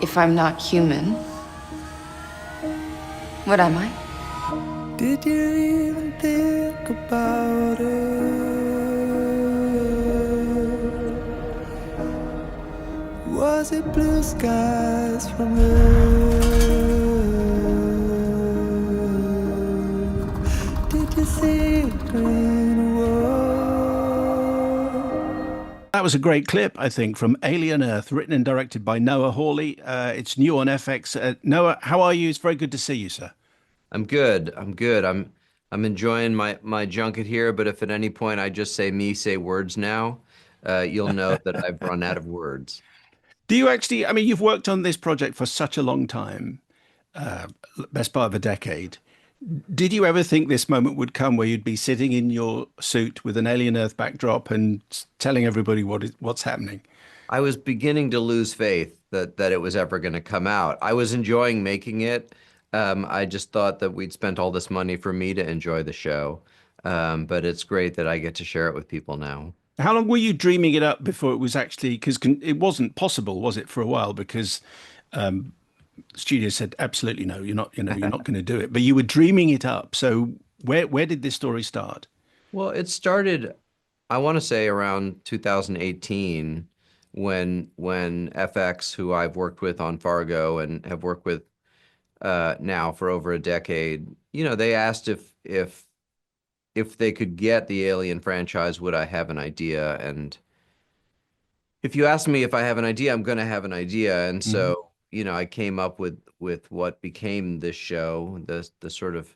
If I'm not human, what am I? Did you even think about it? Was it blue skies from Earth? Did you see a green world? That was a great clip, I think, from Alien Earth, written and directed by Noah Hawley. It's new on FX. Noah, how are you? It's very good to see you, sir. I'm good. I'm good. I'm enjoying my junket here, but if at any point I just say words now, you'll know that I've run out of words. Do you actually, I mean, you've worked on this project for such a long time, uh, best part of a decade. Did you ever think this moment would come where you'd be sitting in your suit with an Alien Earth backdrop and telling everybody what's happening? I was beginning to lose faith that it was ever going to come out. I was enjoying making it. I just thought that we'd spent all this money for me to enjoy the show. But it's great that I get to share it with people now. How long were you dreaming it up before it was actually, because it wasn't possible, was it, for a while? Because um, studio said, absolutely no, you're not going to do it. But you were dreaming it up. So where did this story start? Well, it started, I want to say around 2018 when FX, who I've worked with on Fargo and have worked with now for over a decade, they asked if they could get the Alien franchise, would I have an idea? And if you ask me if I have an idea, I'm going to have an idea. And Hmm. so, I came up with what became this show, the sort of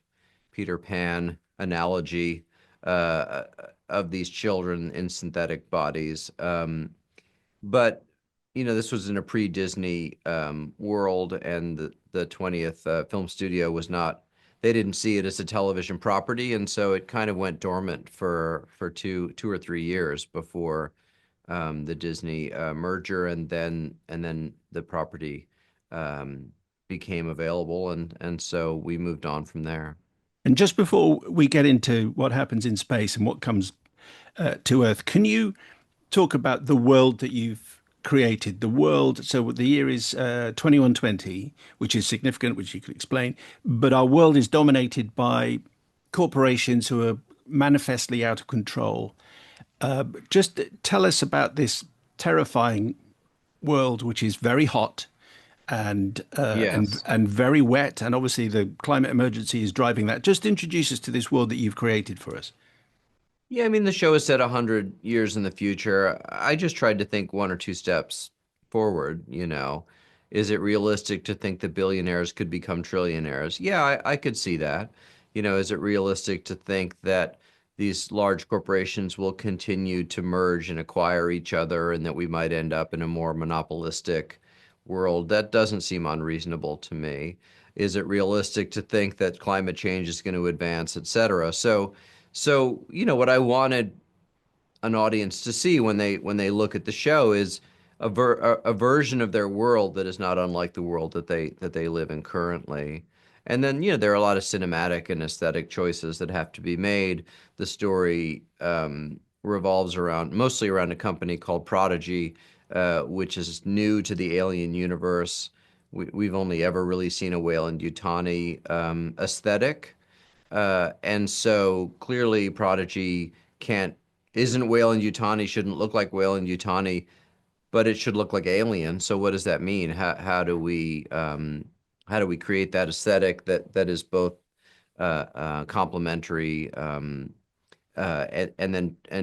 Peter Pan analogy uh, of these children in synthetic bodies. But this was in a pre-Disney world, and the 20th film studio was not. They didn't see it as a television property, and so it kind of went dormant for two or 3 years before the Disney merger, and then the property um, became available, and so we moved on from there. And just before we get into what happens in space and what comes to Earth, can you talk about the world that you've created? The world, so the year is 2120, which is significant, which you could explain, but our world is dominated by corporations who are manifestly out of control. Just tell us about this terrifying world, which is very hot Yes. and very wet, and obviously the climate emergency is driving that. Just introduce us to this world that you've created for us. Yeah, I mean, the show is set 100 years in the future. I just tried to think one or two steps forward. Is it realistic to think that billionaires could become trillionaires? Yeah, I could see that. Is it realistic to think that these large corporations will continue to merge and acquire each other and that we might end up in a more monopolistic world? That doesn't seem unreasonable to me. Is it realistic to think that climate change is going to advance, et cetera? So, what I wanted an audience to see when they look at the show is a version of their world that is not unlike the world that they live in currently. And then, there are a lot of cinematic and aesthetic choices that have to be made. The story revolves mostly around a company called Prodigy, which is new to the Alien universe. We've only ever really seen a Weyland-Yutani aesthetic. And so clearly Prodigy can't isn't Weyland-Yutani, shouldn't look like Weyland-Yutani, but it should look like Alien. So what does that mean? How do we create that aesthetic that is both complementary and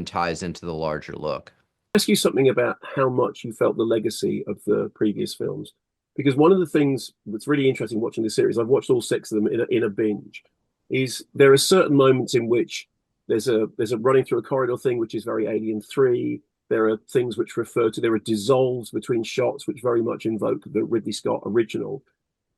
ties into the larger look? Ask you something about how much you felt the legacy of the previous films. Because one of the things that's really interesting watching the series, I've watched all six of them in a binge, is there are certain moments in which there's a running through a corridor thing which is very Alien 3. There are things which refer to there are dissolves between shots which very much invoke the Ridley Scott original.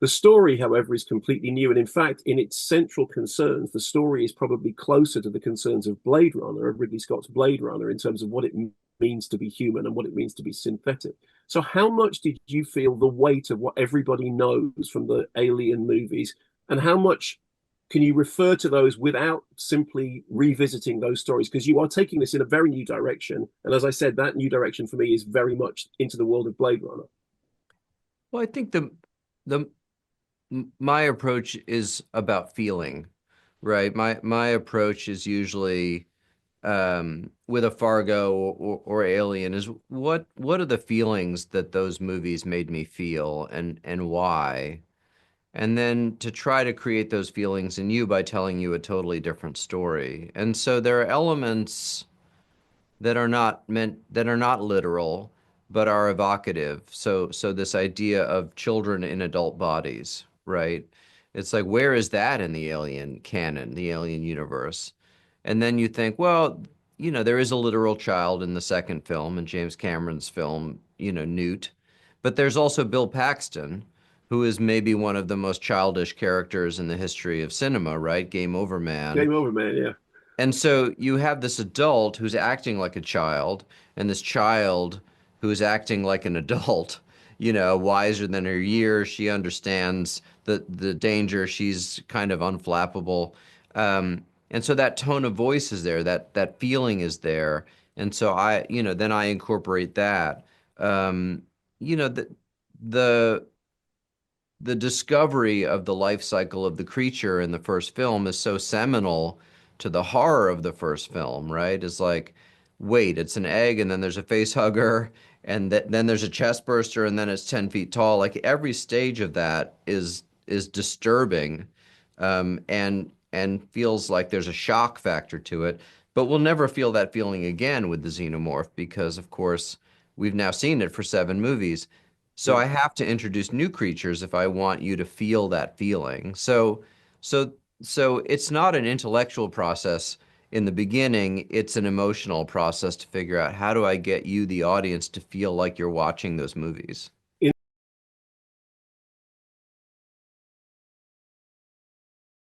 The story, however, is completely new, and in fact, in its central concerns, the story is probably closer to the concerns of Blade Runner, of Ridley Scott's Blade Runner, in terms of what it means to be human and what it means to be synthetic. So, how much did you feel the weight of what everybody knows from the Alien movies, and how much can you refer to those without simply revisiting those stories? Because you are taking this in a very new direction, and as I said, that new direction for me is very much into the world of Blade Runner. Well, I think the my approach is about feeling, right? My approach is usually with a Fargo or Alien is what are the feelings that those movies made me feel and why? And then to try to create those feelings in you by telling you a totally different story. And so there are elements that are not literal, but are evocative. So this idea of children in adult bodies, right? It's like, where is that in the alien canon, the alien universe? And then you think, well, there is a literal child in the second film, in James Cameron's film, Newt. But there's also Bill Paxton, who is maybe one of the most childish characters in the history of cinema, right? Game Over Man. Game Over, man. Yeah. And so you have this adult who's acting like a child, and this child who's acting like an adult, wiser than her years. She understands the danger. She's kind of unflappable. And so that tone of voice is there, that feeling is there. And so then I incorporate that. Um, you know, the the the discovery of the life cycle of the creature in the first film is so seminal to the horror of the first film, right? It's like, wait, it's an egg, and then there's a face hugger, and then there's a chest burster, and then it's 10 feet tall. Like every stage of that is disturbing, and feels like there's a shock factor to it. But we'll never feel that feeling again with the xenomorph because, of course, we've now seen it for 7 movies. So I have to introduce new creatures if I want you to feel that feeling. So so it's not an intellectual process in the beginning, it's an emotional process to figure out how do I get you, the audience, to feel like you're watching those movies.